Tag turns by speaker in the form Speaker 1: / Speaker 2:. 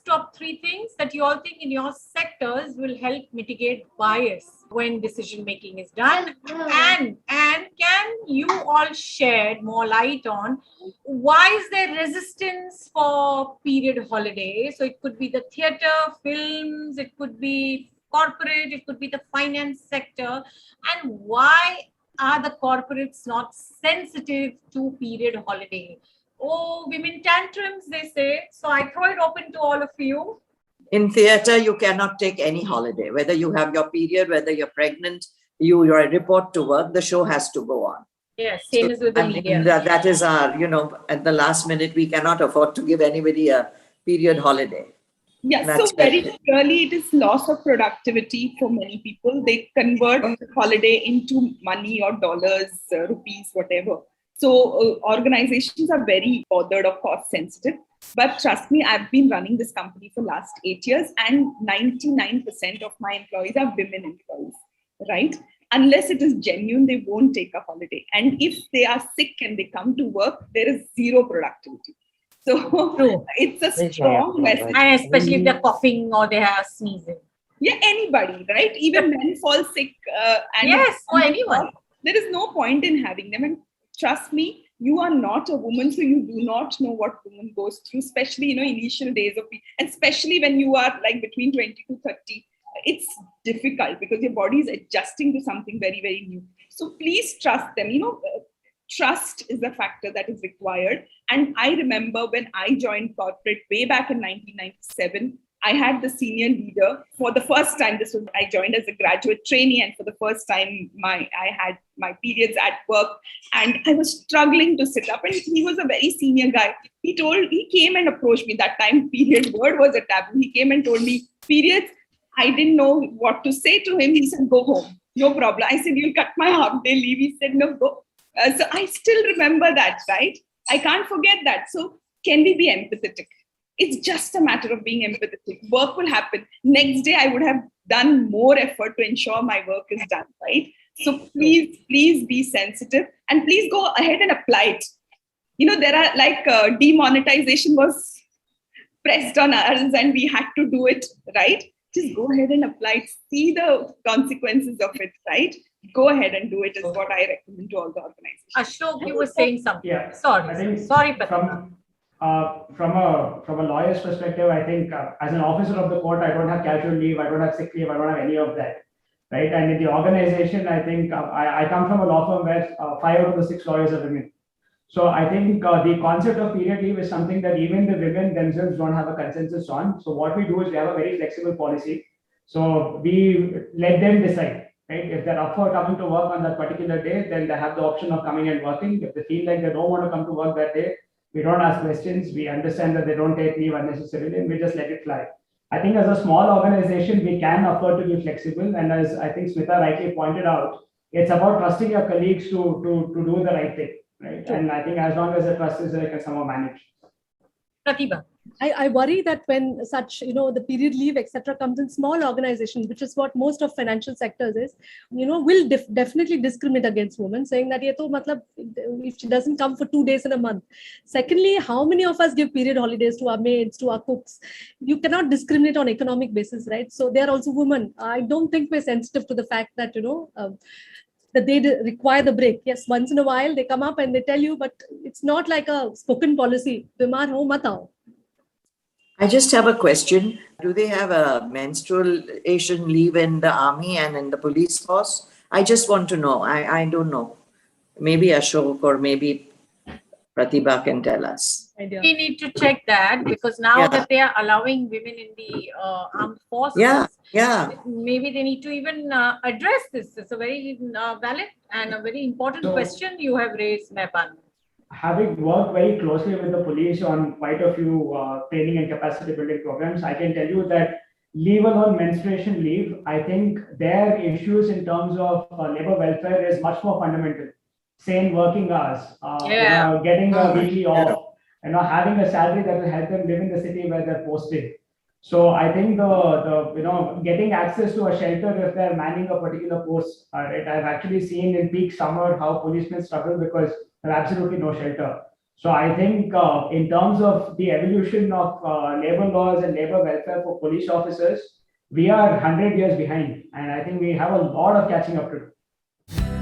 Speaker 1: top 3 things that you all think in your sectors will help mitigate bias when decision making is done? And can you all shed more light on why is there resistance for period holiday? So it could be the theatre, films, it could be corporate, it could be the finance sector. And why are the corporates not sensitive to period holiday? Oh, women tantrums, they say. So I throw it open to all of you.
Speaker 2: In theatre, you cannot take any holiday. Whether you have your period, whether you're pregnant, you're a report to work, the show has to go on.
Speaker 1: Yes, same as with the media.
Speaker 2: That is our, at the last minute, we cannot afford to give anybody a period holiday.
Speaker 3: Yeah, so very clearly it is loss of productivity for many people. They convert holiday into money or dollars, rupees, whatever. So organizations are very bothered or cost sensitive. But trust me, I've been running this company for last 8 years and 99% of my employees are women employees, right? Unless it is genuine, they won't take a holiday. And if they are sick and they come to work, there is zero productivity. So it's a strong message.
Speaker 1: And especially if they're coughing or they are sneezing.
Speaker 3: Yeah, anybody, right? Even men fall sick.
Speaker 1: Yes, or anyone.
Speaker 3: There is no point in having them. And trust me, you are not a woman, so you do not know what woman goes through, especially, initial days of, and especially when you are like between 20 to 30. It's difficult because your body is adjusting to something very, very new. So please trust them. Trust is a factor that is required. And I remember when I joined corporate way back in 1997, I had the senior leader for the first time. I joined as a graduate trainee, and for the first time, I had my periods at work, and I was struggling to sit up. And he was a very senior guy. He came and approached me. That time, period word was a taboo. He came and told me, periods. I didn't know what to say to him. He said, go home. No problem. I said, you'll cut my half-day leave. He said, no, go. So I still remember that, right? I can't forget that. So can we be empathetic? It's just a matter of being empathetic. Work will happen. Next day, I would have done more effort to ensure my work is done, right? So please be sensitive and please go ahead and apply it. There are like demonetization was pressed on us and we had to do it, right? Just go ahead and apply it. See the consequences of it, right? Go ahead and do it is what I recommend to all the organizations.
Speaker 1: Ashok, you were saying something.
Speaker 4: Yeah.
Speaker 1: Sorry, Pratibha.
Speaker 4: From a lawyer's perspective, I think as an officer of the court, I don't have casual leave, I don't have sick leave, I don't have any of that, right? And in the organization, I think I come from a law firm where 5 out of the 6 lawyers are women. So I think the concept of period leave is something that even the women themselves don't have a consensus on. So what we do is we have a very flexible policy. So we let them decide, right? If they're up for coming to work on that particular day, then they have the option of coming and working. If they feel like they don't want to come to work that day, we don't ask questions. We understand that they don't take leave unnecessarily, and we just let it fly. I think as a small organization, we can afford to be flexible. And as I think Smita rightly pointed out, it's about trusting your colleagues to do the right thing, right? Sure. And I think as long as the trust is there, I can somehow manage.
Speaker 1: Pratibha.
Speaker 5: I worry that when such, the period leave, etc., comes in small organizations, which is what most of financial sectors is, will definitely discriminate against women, saying that if she doesn't come for 2 days in a month. Secondly, how many of us give period holidays to our maids, to our cooks? You cannot discriminate on economic basis, right? So they are also women. I don't think we're sensitive to the fact that, that they require the break. Yes, once in a while they come up and they tell you, but it's not like a spoken policy. Bimar ho mat aao.
Speaker 2: I just have a question. Do they have a menstruation leave in the army and in the police force? I just want to know. I don't know. Maybe Ashok or maybe Pratibha can tell us.
Speaker 1: We need to check that because now that they are allowing women in the armed forces, maybe they need to even address this. It's a very valid and a very important question you have raised, Mahabanoo.
Speaker 4: Having worked very closely with the police on quite a few training and capacity building programs, I can tell you that leave alone menstruation leave, I think their issues in terms of labor welfare is much more fundamental. Sane working hours, getting a weekly off, having a salary that will help them live in the city where they're posted. So I think the getting access to a shelter if they're manning a particular post, right? I've actually seen in peak summer how policemen struggle because there's absolutely no shelter. So I think in terms of the evolution of labor laws and labor welfare for police officers, we are 100 years behind. And I think we have a lot of catching up to do.